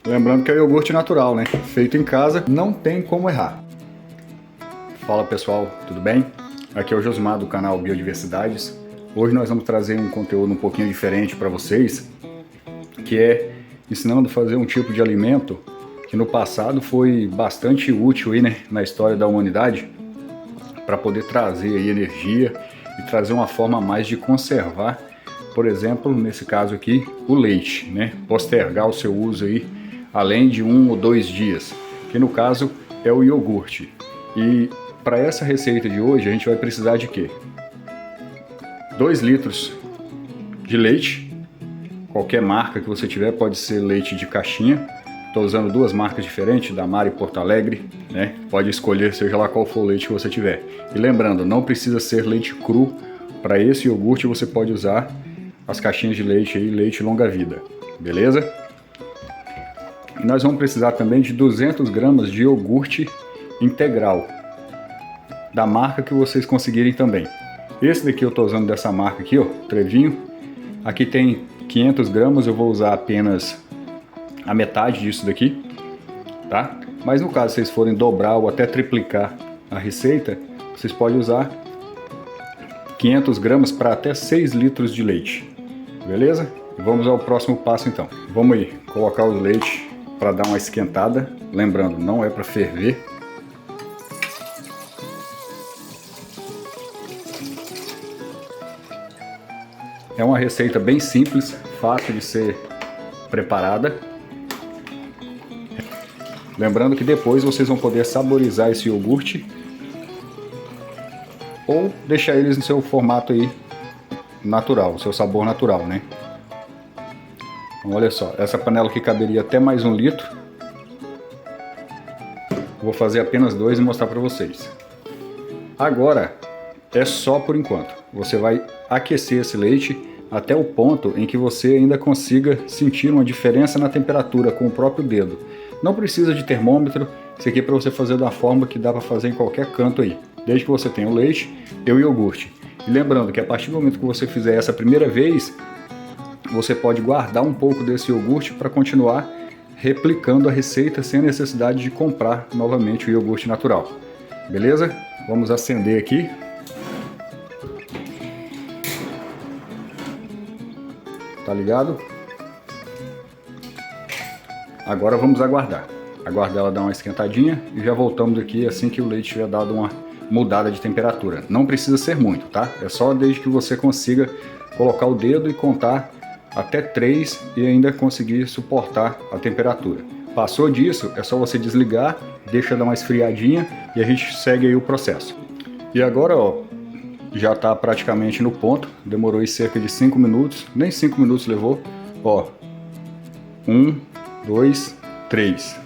Lembrando que é iogurte natural, né? Feito em casa, não tem como errar. Fala pessoal, tudo bem? Aqui é o Josmar do canal Biodiversidades. Hoje nós vamos trazer um conteúdo um pouquinho diferente para vocês, que é ensinando a fazer um tipo de alimento que no passado foi bastante útil aí, né, na história da humanidade, para poder trazer aí energia e trazer uma forma a mais de conservar, por exemplo, nesse caso aqui, o leite, né? Postergar o seu uso aí além de 1 ou 2 dias, que no caso é o iogurte. E para essa receita de hoje a gente vai precisar de quê? 2 litros de leite, qualquer marca que você tiver, pode ser leite de caixinha. Estou usando 2 marcas diferentes, Damar e Porto Alegre, né? Pode escolher, seja lá qual for o leite que você tiver. E lembrando, não precisa ser leite cru. Para esse iogurte você pode usar as caixinhas de leite aí, leite longa-vida, beleza? E nós vamos precisar também de 200 gramas de iogurte integral, da marca que vocês conseguirem também. Esse daqui eu estou usando dessa marca aqui, ó, Trevinho. Aqui tem 500 gramas, eu vou usar apenas a metade disso daqui, tá? Mas no caso, se vocês forem dobrar ou até triplicar a receita, vocês podem usar 500 gramas para até 6 litros de leite, beleza? Vamos ao próximo passo então. Vamos aí, colocar o leite para dar uma esquentada. Lembrando, não é para ferver. É uma receita bem simples, fácil de ser preparada. Lembrando que depois vocês vão poder saborizar esse iogurte ou deixar eles no seu formato aí natural, o seu sabor natural, né? Então, olha só, essa panela aqui caberia até mais 1 litro. Vou fazer apenas 2 e mostrar para vocês. Agora é só por enquanto. Você vai aquecer esse leite até o ponto em que você ainda consiga sentir uma diferença na temperatura com o próprio dedo. Não precisa de termômetro, isso aqui é para você fazer da forma que dá para fazer em qualquer canto aí, desde que você tenha o leite e o iogurte. E lembrando que a partir do momento que você fizer essa primeira vez, você pode guardar um pouco desse iogurte para continuar replicando a receita sem necessidade de comprar novamente o iogurte natural. Beleza? Vamos acender aqui. Tá ligado? Agora vamos aguardar. Aguardar ela dar uma esquentadinha e já voltamos aqui assim que o leite tiver dado uma mudada de temperatura. Não precisa ser muito, tá? É só desde que você consiga colocar o dedo e contar até 3 e ainda conseguir suportar a temperatura. Passou disso, é só você desligar, deixa dar uma esfriadinha e a gente segue aí o processo. E agora, ó, já está praticamente no ponto, demorou aí cerca de 5 minutos, nem 5 minutos levou, ó, 1, 2, 3,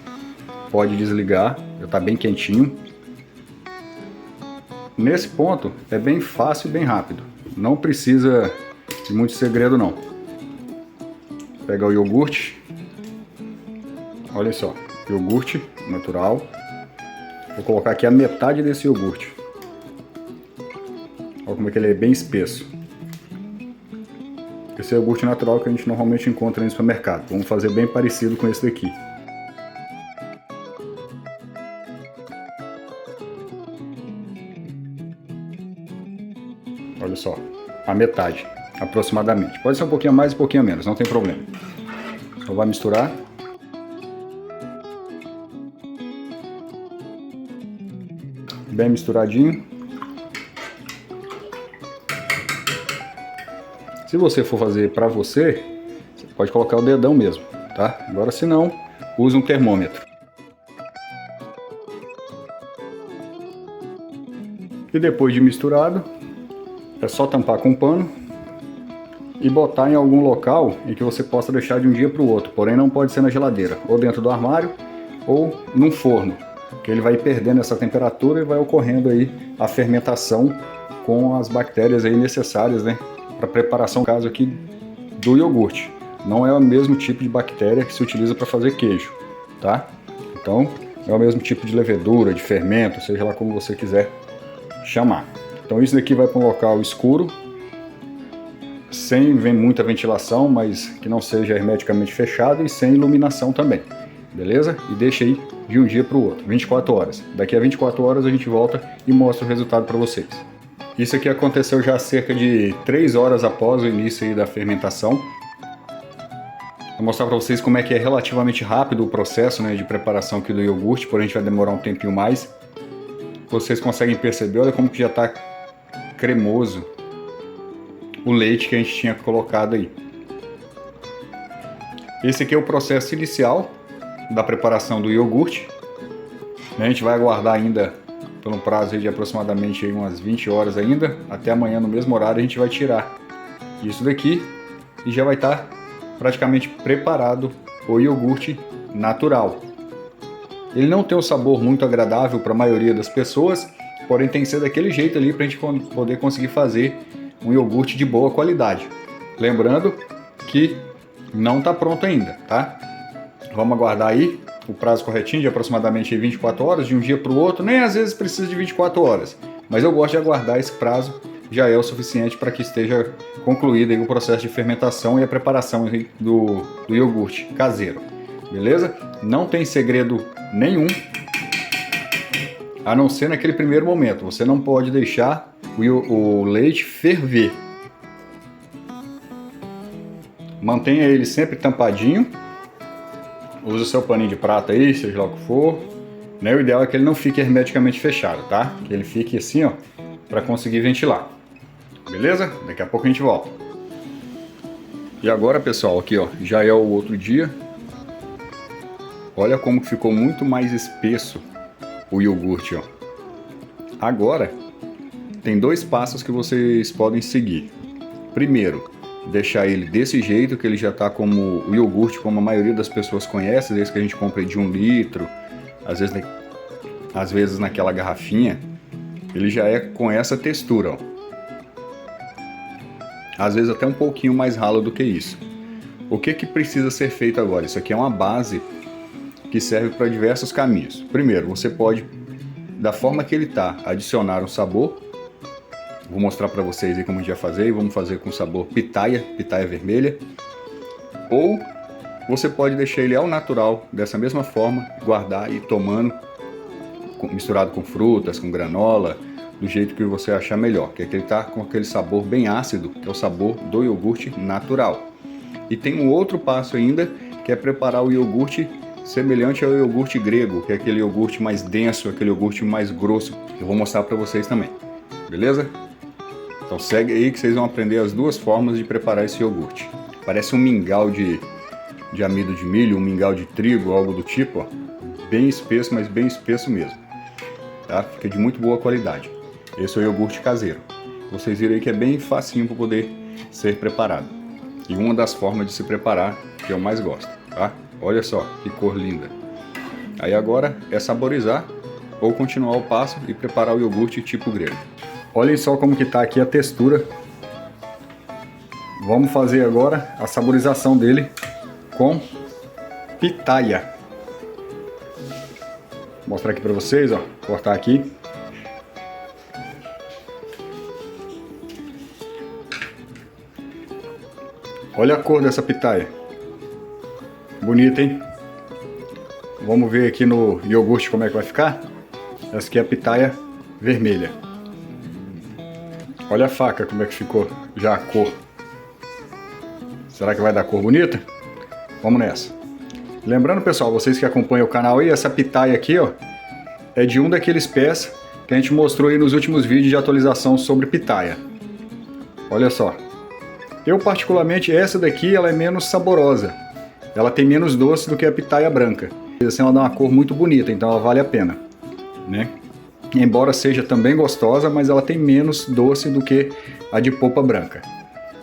pode desligar, já está bem quentinho. Nesse ponto é bem fácil e bem rápido, não precisa de muito segredo não. Pegar o iogurte, olha só, iogurte natural, vou colocar aqui a metade desse iogurte. Olha como é que ele é bem espesso. Esse é o iogurte natural que a gente normalmente encontra no supermercado. Vamos fazer bem parecido com esse daqui. Olha só, a metade, aproximadamente. Pode ser um pouquinho a mais e um pouquinho a menos, não tem problema. Só vai misturar. Bem misturadinho. Se você for fazer para você, você pode colocar o dedão mesmo, tá? Agora se não, use um termômetro. E depois de misturado, é só tampar com um pano e botar em algum local em que você possa deixar de um dia para o outro. Porém não pode ser na geladeira, ou dentro do armário, ou num forno, que ele vai perdendo essa temperatura e vai ocorrendo aí a fermentação com as bactérias aí necessárias, né? Para preparação, no caso aqui, do iogurte. Não é o mesmo tipo de bactéria que se utiliza para fazer queijo, tá? Então, é o mesmo tipo de levedura, de fermento, seja lá como você quiser chamar. Então isso daqui vai para um local escuro, sem muita ventilação, mas que não seja hermeticamente fechado e sem iluminação também. beleza? E deixa aí de um dia para o outro, 24 horas. Daqui a 24 horas a gente volta e mostra o resultado para vocês. Isso aqui aconteceu já cerca de 3 horas após o início aí da fermentação. Vou mostrar para vocês como é que é relativamente rápido o processo, né, de preparação aqui do iogurte, porém a gente vai demorar um tempinho mais. Vocês conseguem perceber, olha como que já está cremoso o leite que a gente tinha colocado aí. Esse aqui é o processo inicial da preparação do iogurte. A gente vai aguardar ainda por um prazo de aproximadamente aí umas 20 horas ainda. Até amanhã no mesmo horário a gente vai tirar isso daqui e já vai estar praticamente preparado o iogurte natural. Ele não tem um sabor muito agradável para a maioria das pessoas, porém tem que ser daquele jeito ali para a gente poder conseguir fazer um iogurte de boa qualidade. Lembrando que não está pronto ainda, tá? Vamos aguardar aí o prazo corretinho de aproximadamente 24 horas, de um dia para o outro. Nem às vezes precisa de 24 horas, mas eu gosto de aguardar esse prazo, já é o suficiente para que esteja concluído aí o processo de fermentação e a preparação do iogurte caseiro, beleza? Não tem segredo nenhum, a não ser naquele primeiro momento. Você não pode deixar o leite ferver. Mantenha ele sempre tampadinho. Use o seu paninho de prata aí, seja lá o que for. O ideal é que ele não fique hermeticamente fechado, tá? Que ele fique assim, ó, para conseguir ventilar. Beleza? Daqui a pouco a gente volta. E agora, pessoal, aqui, ó, já é o outro dia. Olha como ficou muito mais espesso o iogurte, ó. Agora, tem dois passos que vocês podem seguir. Primeiro, deixar ele desse jeito, que ele já está como o iogurte, como a maioria das pessoas conhece, desde que a gente compra de 1 litro, às vezes naquela garrafinha, ele já é com essa textura, ó. Às vezes até um pouquinho mais ralo do que isso. O que precisa ser feito agora? Isso aqui é uma base que serve para diversos caminhos. Primeiro, você pode, da forma que ele está, adicionar um sabor. Vou mostrar para vocês aí como a gente vai fazer, e vamos fazer com sabor pitaia vermelha. Ou você pode deixar ele ao natural, dessa mesma forma, guardar e ir tomando, misturado com frutas, com granola, do jeito que você achar melhor, que é que ele está com aquele sabor bem ácido, que é o sabor do iogurte natural. E tem um outro passo ainda, que é preparar o iogurte semelhante ao iogurte grego, que é aquele iogurte mais denso, aquele iogurte mais grosso. Eu vou mostrar para vocês também, beleza? Então segue aí que vocês vão aprender as duas formas de preparar esse iogurte. Parece um mingau de amido de milho, um mingau de trigo, algo do tipo, ó. Bem espesso, mas bem espesso mesmo, tá? Fica de muito boa qualidade. Esse é o iogurte caseiro. Vocês viram aí que é bem facinho para poder ser preparado. E uma das formas de se preparar que eu mais gosto, tá? Olha só que cor linda. Aí agora é saborizar ou continuar o passo e preparar o iogurte tipo grego. Olhem só como que tá aqui a textura. Vamos fazer agora a saborização dele com pitaia. Vou mostrar aqui para vocês, ó, cortar aqui. Olha a cor dessa pitaia. Bonita, hein? Vamos ver aqui no iogurte como é que vai ficar. Essa aqui é a pitaia vermelha. Olha a faca como é que ficou já a cor. Será que vai dar cor bonita? Vamos nessa. Lembrando, pessoal, vocês que acompanham o canal aí, essa pitaia aqui, ó, é de um daqueles pés que a gente mostrou aí nos últimos vídeos de atualização sobre pitaia. Olha só. Eu particularmente, essa daqui, ela é menos saborosa. Ela tem menos doce do que a pitaia branca. Assim, ela dá uma cor muito bonita, então ela vale a pena, né? Embora seja também gostosa, mas ela tem menos doce do que a de polpa branca.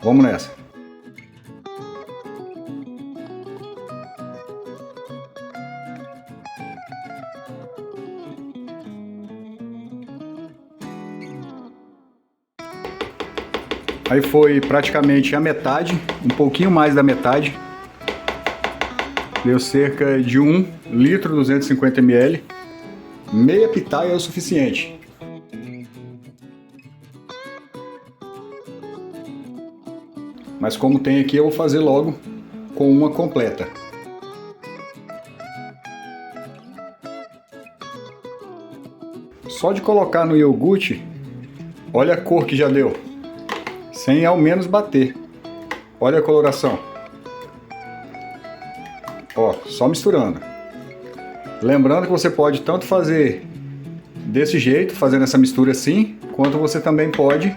Vamos nessa. Aí foi praticamente a metade, um pouquinho mais da metade. Deu cerca de 1 litro 250 ml. Meia pitaia é o suficiente. Mas como tem aqui, eu vou fazer logo com uma completa. Só de colocar no iogurte, olha a cor que já deu, sem ao menos bater. Olha a coloração. Ó, só misturando. Lembrando que você pode tanto fazer desse jeito, fazendo essa mistura assim, quanto você também pode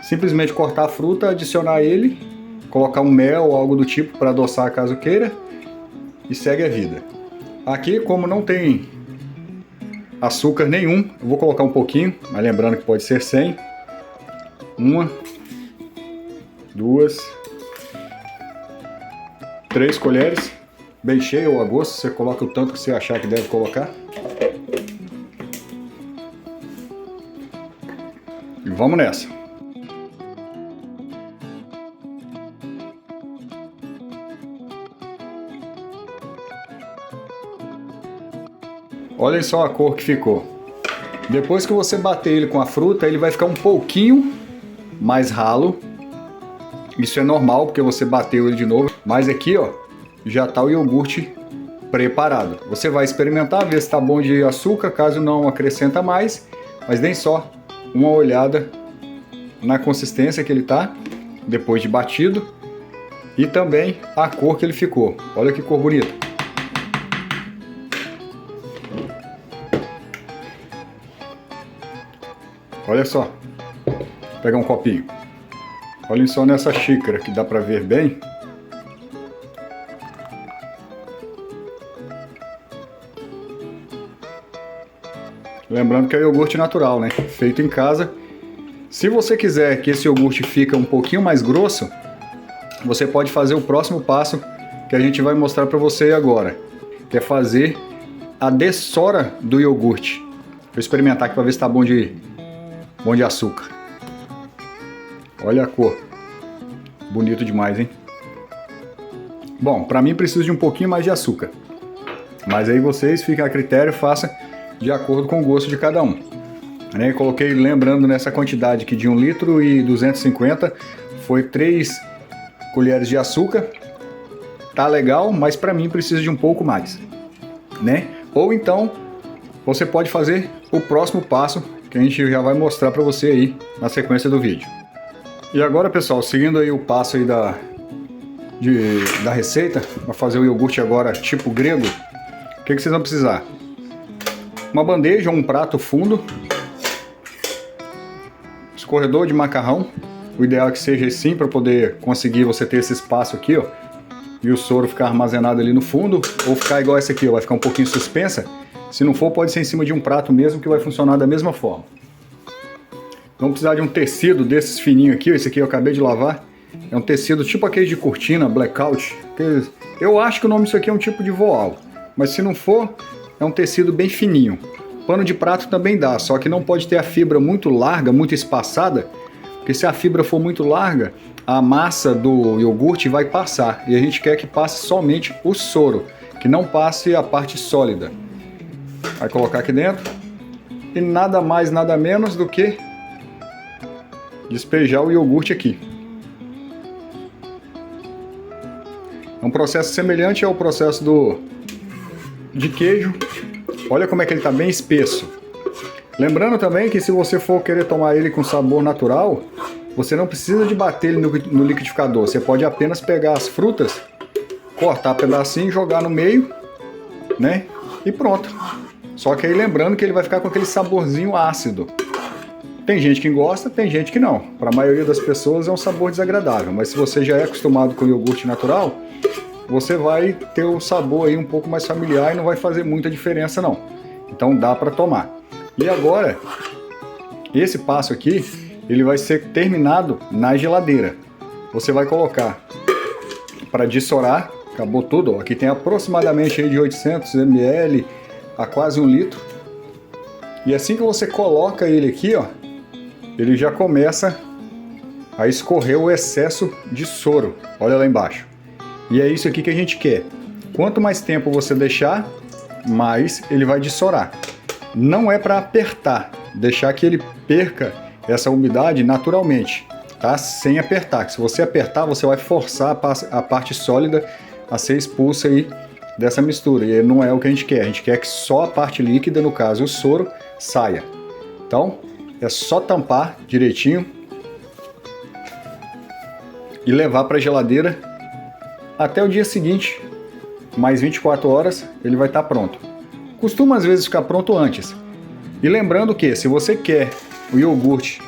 simplesmente cortar a fruta, adicionar ele, colocar um mel ou algo do tipo para adoçar caso queira e segue a vida. Aqui, como não tem açúcar nenhum, eu vou colocar um pouquinho, mas lembrando que pode ser sem. 1, 2, 3 colheres, bem cheio ou a gosto, você coloca o tanto que você achar que deve colocar. E vamos nessa. Olhem só a cor que ficou. Depois que você bater ele com a fruta, ele vai ficar um pouquinho mais ralo. Isso é normal, porque você bateu ele de novo. Mas aqui, ó, já está o iogurte preparado. Você vai experimentar, ver se está bom de açúcar. Caso não, acrescenta mais. Mas nem só uma olhada na consistência que ele está, depois de batido. E também a cor que ele ficou. Olha que cor bonita. Olha só, vou pegar um copinho. Olhem só nessa xícara que dá para ver bem. Lembrando que é iogurte natural, né? Feito em casa. Se você quiser que esse iogurte fique um pouquinho mais grosso, você pode fazer o próximo passo que a gente vai mostrar para você agora, que é fazer a dessora do iogurte. Vou experimentar aqui para ver se está bom de açúcar. Olha a cor. Bonito demais, hein? Bom, para mim preciso de um pouquinho mais de açúcar. Mas aí vocês fiquem a critério, façam de acordo com o gosto de cada um. Né? Coloquei, lembrando, nessa quantidade aqui de 1 litro e 250, foi 3 colheres de açúcar. Tá legal, mas para mim precisa de um pouco mais. Né? Ou então, você pode fazer o próximo passo, que a gente já vai mostrar para você aí na sequência do vídeo. E agora, pessoal, seguindo aí o passo aí da receita, para fazer o iogurte agora tipo grego, o que vocês vão precisar? Uma bandeja ou um prato fundo, escorredor de macarrão, o ideal é que seja assim para poder conseguir você ter esse espaço aqui, ó, e o soro ficar armazenado ali no fundo, ou ficar igual essa aqui, ó, vai ficar um pouquinho suspensa. Se não for, pode ser em cima de um prato mesmo, que vai funcionar da mesma forma. Vamos precisar de um tecido desses fininhos aqui. Esse aqui eu acabei de lavar. É um tecido tipo aquele de cortina, blackout. Eu acho que o nome disso aqui é um tipo de voal. Mas se não for, é um tecido bem fininho. Pano de prato também dá, só que não pode ter a fibra muito larga, muito espaçada. Porque se a fibra for muito larga, a massa do iogurte vai passar. E a gente quer que passe somente o soro, que não passe a parte sólida. Vai colocar aqui dentro e nada mais, nada menos do que despejar o iogurte aqui. É um processo semelhante ao processo de queijo. Olha como é que ele está bem espesso. Lembrando também que se você for querer tomar ele com sabor natural, você não precisa de bater ele no liquidificador. Você pode apenas pegar as frutas, cortar pedacinho, jogar no meio, né? E pronto. Só que aí lembrando que ele vai ficar com aquele saborzinho ácido. Tem gente que gosta, tem gente que não. Para a maioria das pessoas é um sabor desagradável. Mas se você já é acostumado com iogurte natural, você vai ter o sabor aí um pouco mais familiar e não vai fazer muita diferença não. Então dá para tomar. E agora, esse passo aqui, ele vai ser terminado na geladeira. Você vai colocar para dissorar, acabou tudo. Ó. Aqui tem aproximadamente aí de 800 ml a quase 1 litro. E assim que você coloca ele aqui, ó, ele já começa a escorrer o excesso de soro. Olha lá embaixo. E é isso aqui que a gente quer. Quanto mais tempo você deixar, mais ele vai dissorar. Não é para apertar, deixar que ele perca essa umidade naturalmente, tá? Sem apertar. Se você apertar, você vai forçar a parte sólida a ser expulsa aí dessa mistura. E não é o que a gente quer. A gente quer que só a parte líquida, no caso o soro, saia. Então é só tampar direitinho e levar para a geladeira até o dia seguinte, mais 24 horas, ele vai estar pronto. Costuma às vezes ficar pronto antes. E lembrando que se você quer o iogurte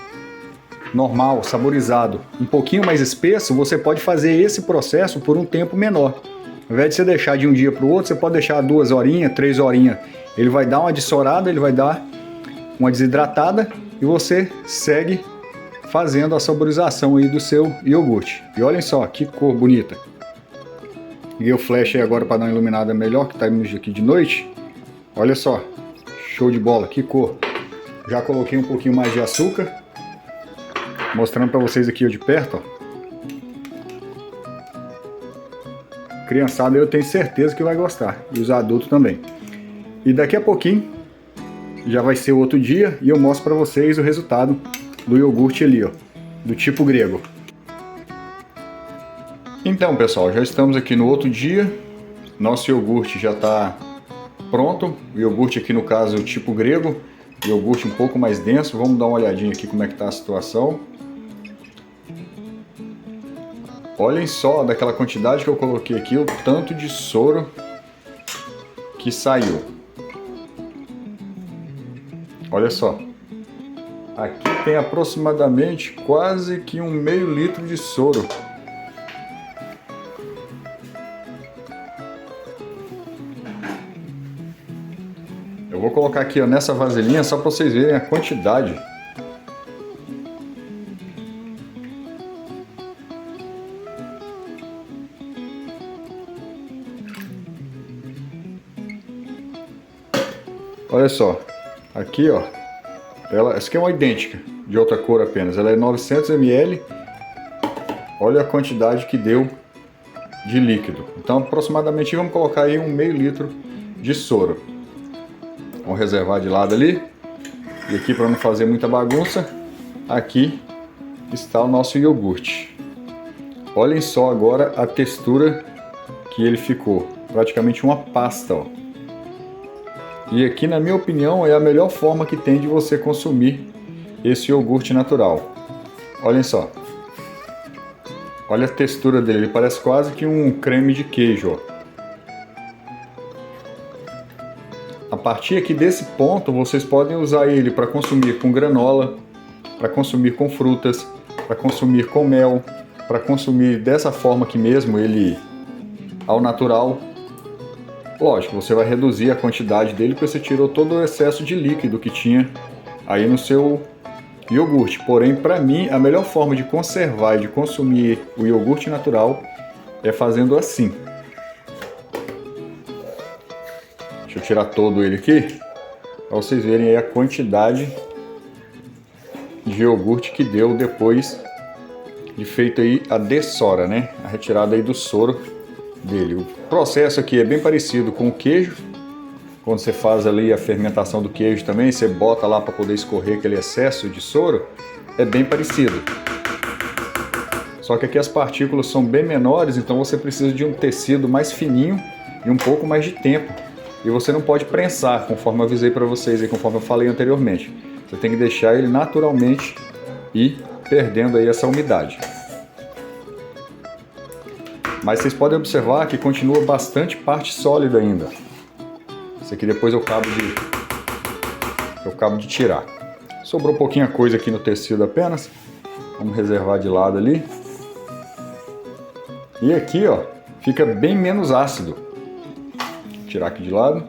normal, saborizado, um pouquinho mais espesso, você pode fazer esse processo por um tempo menor. Ao invés de você deixar de um dia para o outro, você pode deixar 2 horinhas, 3 horinhas. Ele vai dar uma dissorada, ele vai dar uma desidratada e você segue fazendo a saborização aí do seu iogurte. E olhem só, que cor bonita. Liguei o flash aí agora para dar uma iluminada melhor, que está aqui de noite. Olha só, show de bola, que cor. Já coloquei um pouquinho mais de açúcar. Mostrando para vocês aqui ó, de perto, ó. Criançada eu tenho certeza que vai gostar, e os adultos também. E daqui a pouquinho já vai ser outro dia e eu mostro para vocês o resultado do iogurte ali, ó, do tipo grego. Então pessoal, já estamos aqui no outro dia, nosso iogurte já está pronto, o iogurte aqui no caso é o tipo grego, iogurte um pouco mais denso. Vamos dar uma olhadinha aqui como é que está a situação. Olhem só daquela quantidade que eu coloquei aqui, o tanto de soro que saiu. Olha só. Aqui tem aproximadamente quase que um meio litro de soro. Eu vou colocar aqui ó, nessa vasilhinha só para vocês verem a quantidade. Olha só, aqui ó, essa aqui é uma idêntica, de outra cor apenas, ela é 900 ml, olha a quantidade que deu de líquido. Então aproximadamente vamos colocar aí um meio litro de soro. Vamos reservar de lado ali, e aqui para não fazer muita bagunça, aqui está o nosso iogurte. Olhem só agora a textura que ele ficou, praticamente uma pasta, ó. E aqui, na minha opinião, é a melhor forma que tem de você consumir esse iogurte natural. Olhem só. Olha a textura dele, ele parece quase que um creme de queijo. Ó. A partir aqui desse ponto, vocês podem usar ele para consumir com granola, para consumir com frutas, para consumir com mel, para consumir dessa forma aqui mesmo, ele ao natural. Lógico, você vai reduzir a quantidade dele porque você tirou todo o excesso de líquido que tinha aí no seu iogurte. Porém, para mim, a melhor forma de conservar e de consumir o iogurte natural é fazendo assim. Deixa eu tirar todo ele aqui, para vocês verem aí a quantidade de iogurte que deu depois de feito aí a dessora, né? A retirada aí do soro dele. O processo aqui é bem parecido com o queijo. Quando você faz ali a fermentação do queijo também, você bota lá para poder escorrer aquele excesso de soro, é bem parecido. Só que aqui as partículas são bem menores, então você precisa de um tecido mais fininho e um pouco mais de tempo. E você não pode prensar, conforme eu avisei para vocês e conforme eu falei anteriormente. Você tem que deixar ele naturalmente e perdendo aí essa umidade. Mas vocês podem observar que continua bastante parte sólida ainda. Isso aqui depois eu acabo de tirar. Sobrou pouquinha coisa aqui no tecido apenas. Vamos reservar de lado ali. E aqui ó, fica bem menos ácido. Vou tirar aqui de lado.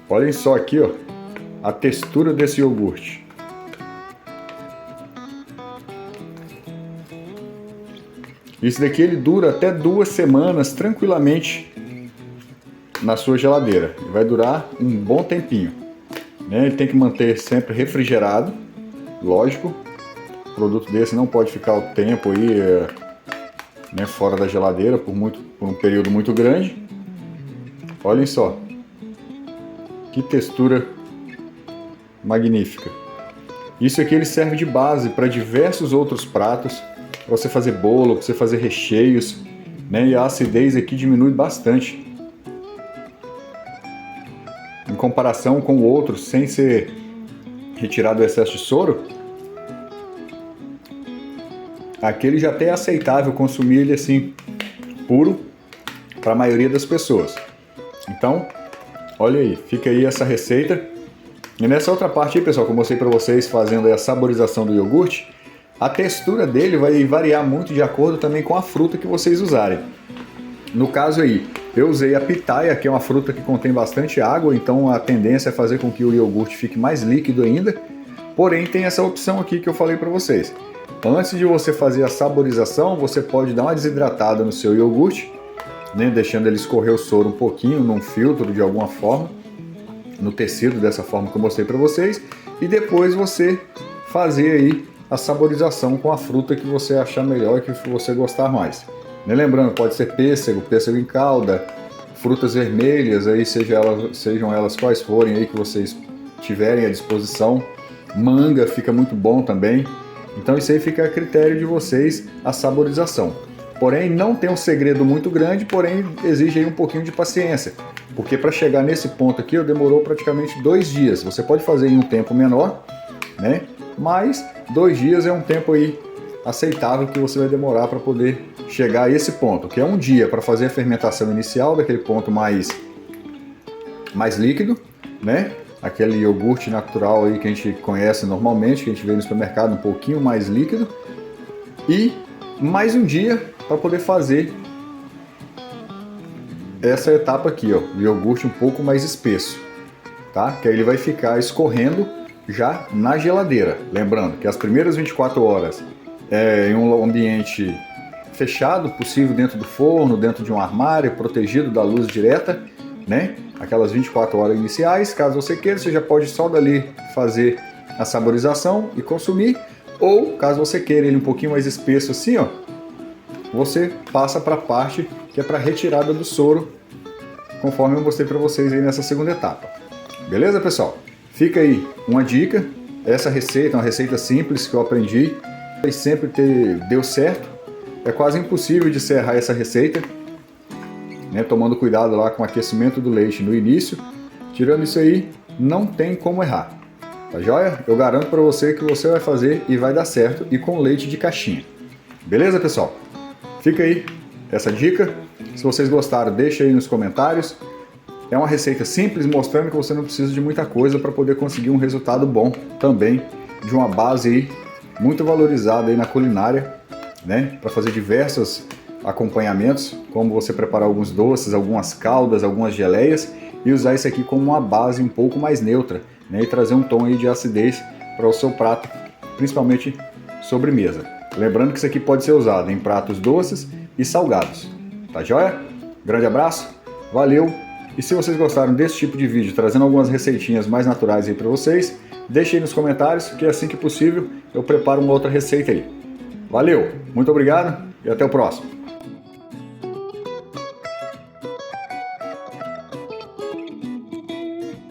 Olhem só aqui ó, a textura desse iogurte. Isso daqui ele dura até 2 semanas tranquilamente na sua geladeira. Vai durar um bom tempinho. Ele tem que manter sempre refrigerado, lógico. O produto desse não pode ficar o tempo aí, fora da geladeira por um período muito grande. Olhem só, que textura magnífica. Isso aqui ele serve de base para diversos outros pratos. Para você fazer bolo, para você fazer recheios, né? E a acidez aqui diminui bastante. em comparação com o outro, sem ser retirado o excesso de soro, aquele já até é aceitável consumir ele assim, puro, para a maioria das pessoas. Então, olha aí, fica aí essa receita. E nessa outra parte aí, pessoal, que eu mostrei para vocês fazendo aí a saborização do iogurte, a textura dele vai variar muito de acordo também com a fruta que vocês usarem. No caso aí, eu usei a pitaia, que é uma fruta que contém bastante água, então a tendência é fazer com que o iogurte fique mais líquido ainda. Porém, tem essa opção aqui que eu falei para vocês. Antes de você fazer a saborização, você pode dar uma desidratada no seu iogurte, né, deixando ele escorrer o soro um pouquinho num filtro de alguma forma, no tecido dessa forma que eu mostrei para vocês, e depois você fazer aí a saborização com a fruta que você achar melhor e que você gostar mais. Lembrando, pode ser pêssego em calda, frutas vermelhas, aí sejam elas quais forem aí que vocês tiverem à disposição. Manga fica muito bom também. Então isso aí fica a critério de vocês a saborização. Porém, não tem um segredo muito grande, porém exige aí um pouquinho de paciência. Porque para chegar nesse ponto aqui, demorou praticamente 2 dias. Você pode fazer em um tempo menor, né? Mas 2 dias é um tempo aí aceitável que você vai demorar para poder chegar a esse ponto, que é um dia para fazer a fermentação inicial daquele ponto mais líquido, né? Aquele iogurte natural aí que a gente conhece normalmente, que a gente vê no supermercado, um pouquinho mais líquido, e mais um dia para poder fazer essa etapa aqui, ó, o iogurte um pouco mais espesso, tá? Que aí ele vai ficar escorrendo já na geladeira. Lembrando que as primeiras 24 horas é em um ambiente fechado, possível dentro do forno, dentro de um armário, protegido da luz direta, né? Aquelas 24 horas iniciais, caso você queira, você já pode só dali fazer a saborização e consumir, ou caso você queira ele um pouquinho mais espesso assim, ó, você passa para a parte que é para retirada do soro, conforme eu mostrei para vocês aí nessa segunda etapa. Beleza, pessoal? Fica aí uma dica, essa receita é uma receita simples que eu aprendi e sempre deu certo. É quase impossível de serrar essa receita, né, tomando cuidado lá com o aquecimento do leite no início. Tirando isso aí, não tem como errar. Tá joia? Eu garanto para você que você vai fazer e vai dar certo, e com leite de caixinha. Beleza, pessoal? Fica aí essa dica. Se vocês gostaram, deixa aí nos comentários. É uma receita simples, mostrando que você não precisa de muita coisa para poder conseguir um resultado bom também, de uma base aí muito valorizada aí na culinária, né? Para fazer diversos acompanhamentos, como você preparar alguns doces, algumas caldas, algumas geleias, e usar isso aqui como uma base um pouco mais neutra, né? E trazer um tom aí de acidez para o seu prato, principalmente sobremesa. Lembrando que isso aqui pode ser usado em pratos doces e salgados. Tá joia? Grande abraço, valeu! E se vocês gostaram desse tipo de vídeo, trazendo algumas receitinhas mais naturais aí para vocês, deixem aí nos comentários, que assim que possível eu preparo uma outra receita aí. Valeu, muito obrigado e até o próximo.